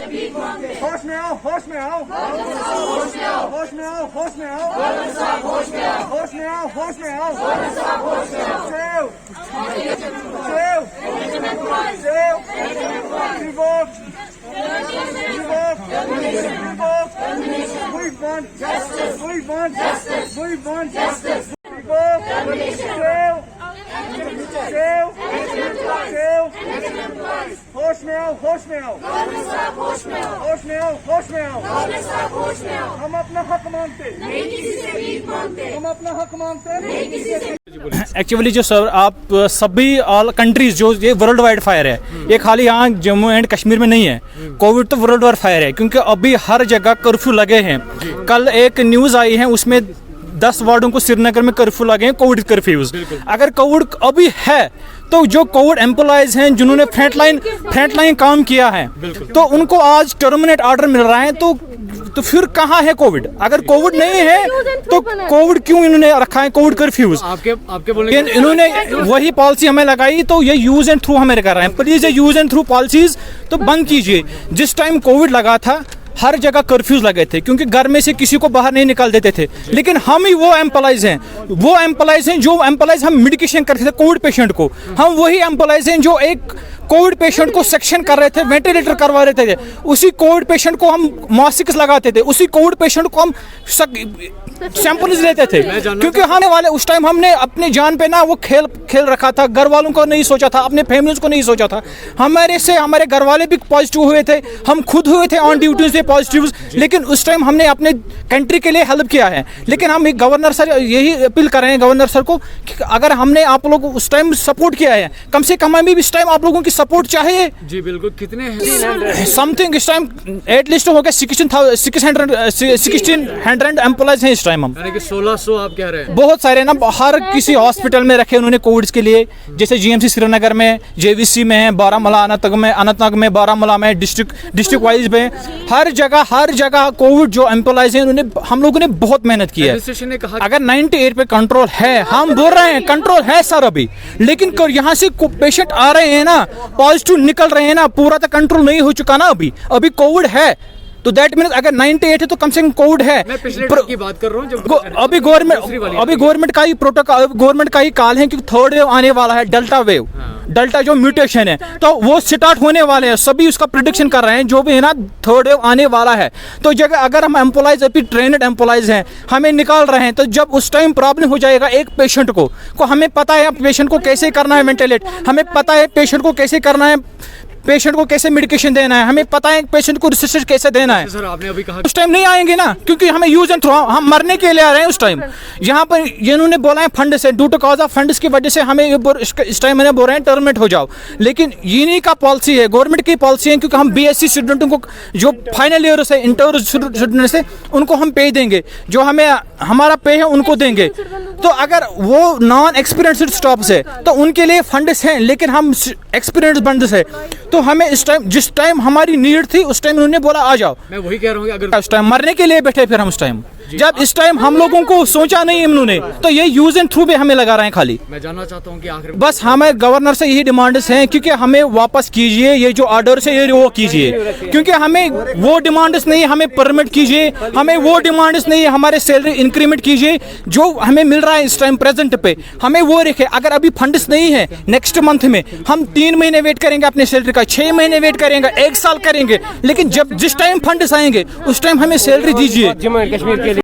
होश में आओ, होश में आओ, होश में आओ, होश में आओ, होश में आओ, होश में आओ, होश में आओ, होश में आओ, save, save, save, revoke, revoke, revoke, we want justice, we want justice, we want justice, revoke, save, save, save, होश में आओ, होश में आओ, होश में आओ, होश में आओ, होश में आओ, हम अपना हक मांगते, हम अपना हक मांगते। एक्चुअली जो सर आप सभी ऑल कंट्रीज जो ये वर्ल्ड वाइड फायर है, ये खाली यहाँ जम्मू एंड कश्मीर में नहीं है। कोविड तो वर्ल्ड वाइड फायर है क्योंकि अभी हर जगह कर्फ्यू लगे हैं। कल एक न्यूज़ आई है उसमें 10 वार्डों को श्रीनगर में कर्फ्यू लगे हैं, कोविड कर्फ्यूज। अगर कोविड अभी है तो जो कोविड एम्प्लॉयज हैं जिन्होंने फ्रंटलाइन काम किया है तो उनको आज टर्मिनेट ऑर्डर मिल रहा है। तो फिर कहाँ है कोविड? अगर कोविड नहीं है तो कोविड क्यों इन्होंने रखा है कोविड कर्फ्यूज? आपके बोलने इन्होंने वही पॉलिसी हमें लगाई तो ये यूज एंड थ्रू हमें कर रहे हैं। प्लीज ये यूज एंड थ्रू पॉलिसीज तो बंद कीजिए। जिस टाइम कोविड लगा था हर जगह कर्फ्यूज लगे थे क्योंकि घर में से किसी को बाहर नहीं निकाल देते थे। लेकिन हम ही वो एम्प्लॉयज हैं जो एम्प्लॉयज हम मेडिकेशन करते थे कोविड पेशेंट को। हम वही एम्प्लॉयज हैं जो एक कोविड पेशेंट को सेक्शन कर रहे थे, वेंटिलेटर करवा रहे थे। उसी कोविड पेशेंट को हम मास्क लगाते थे, उसी कोविड पेशेंट को हम सैंपल्स लेते थे क्योंकि आने वाले उस टाइम हमने अपने जान पे ना वो खेल रखा था। घर वालों को नहीं सोचा था, अपने फैमिलीज को नहीं सोचा था। हमारे घर वाले भी पॉजिटिव हुए थे, हम खुद हुए थे ऑन ड्यूटी से पॉजिटिव। लेकिन उस टाइम हमने अपने कंट्री के लिए हेल्प किया है। लेकिन हम गवर्नर सर यही अपील कर रहे हैं गवर्नर सर को कि अगर हमने आप लोग उस टाइम सपोर्ट किया है, कम से कम हमें भी इस टाइम आप लोगों की सपोर्ट चाहिए। जी बिल्कुल। कितने हैं? समथिंग इस टाइम एटलीस्ट हो गया 1600 एम्प्लॉयज हैं इस टाइम। हम 1600 आप कह रहे हैं? बहुत सारे ना हर किसी हॉस्पिटल में रखे उन्होंने कोविड के लिए, जैसे जीएमसी श्रीनगर में, जेवीसी में है, बारामूला अनंतनाग में, बारामूला में, डिस्ट्रिक्ट वाइज में, हर जगह कोविड जो एम्प्लॉयज हैं उन्होंने हम लोगों ने बहुत मेहनत की है। एडमिनिस्ट्रेशन ने कहा अगर 98 पे कंट्रोल है, हम बोल रहे हैं कंट्रोल है सर अभी, लेकिन यहाँ से पेशेंट आ रहे हैं ना, पॉजिटिव निकल रहे हैं ना, पूरा तो कंट्रोल नहीं हो चुका ना। अभी कोविड है तो दैट मीन्स अगर 98 है तो कम से कम कोविड है। मैं पिछले की बात कर रहा हूँ। अभी गवर्नमेंट का ही प्रोटोकॉल, गवर्नमेंट का ही काल है कि थर्ड वेव आने वाला है, डेल्टा वेव, डेल्टा जो म्यूटेशन है तो वो स्टार्ट होने वाले हैं। सभी उसका प्रेडिक्शन कर रहे हैं जो भी है ना, थर्ड वेव आने वाला है। तो जगह अगर हम एम्प्लॉयज अभी ट्रेनड एम्प्लॉयज हैं, हमें निकाल रहे हैं, तो जब उस टाइम प्रॉब्लम हो जाएगा एक पेशेंट को हमें पता है पेशेंट को कैसे करना है वेंटिलेट, हमें पता है पेशेंट को कैसे करना है, पेशेंट को कैसे मेडिकेशन देना है, हमें पता है पेशेंट को रिसर्च कैसे देना है। सर आपने अभी कहा उस टाइम नहीं आएंगे ना क्योंकि हमें यूज एंड थ्रो, हम मरने के लिए आ रहे हैं उस टाइम। यहाँ पर इन्होंने बोला है फंड से, due to cause of funds की वजह से हमें इस टाइम मैंने बोल रहे हैं टर्मिनेट हो जाओ। लेकिन इन्हीं का पॉलिसी है, गवर्नमेंट की पॉलिसी है, क्योंकि हम बीएससी स्टूडेंटों को जो फाइनल ईयर से इंटर स्टूडेंट से उनको हम पे देंगे, जो हमें हमारा पे है उनको देंगे। तो अगर वो नॉन एक्सपीरियंस्ड स्टाफ है तो उनके लिए फंड्स हैं, लेकिन हम एक्सपीरियंस बंद है तो हमें इस टाइम जिस टाइम हमारी नीड थी उस टाइम उन्होंने बोला आ जाओ। मैं वही कह रहा हूँ अगर उस टाइम मरने के लिए बैठे फिर हम उस टाइम, जब इस टाइम हम लोगों को सोचा नहीं उन्होंने, तो ये यूज एंड थ्रू पे हमें लगा रहे हैं खाली। मैं जानना चाहता हूँ कि आखिर बस हमें गवर्नर से यही डिमांड्स हैं क्योंकि हमें वापस कीजिए ये जो ऑर्डर से ये वो कीजिए, क्योंकि हमें वो डिमांड्स नहीं, हमें परमिट कीजिए, हमें वो डिमांड्स नहीं, हमारे सैलरी इंक्रीमेंट कीजिए जो हमें मिल रहा है इस टाइम प्रेजेंट पे, हमें वो रखे। अगर अभी फंड्स नहीं है नेक्स्ट मंथ में हम 3 महीने वेट करेंगे अपने सैलरी का, 6 महीने वेट करेंगे, 1 साल करेंगे, लेकिन जब जिस टाइम फंड्स आएंगे उस टाइम हमें सैलरी दीजिए। जम्मू एंड कश्मीर के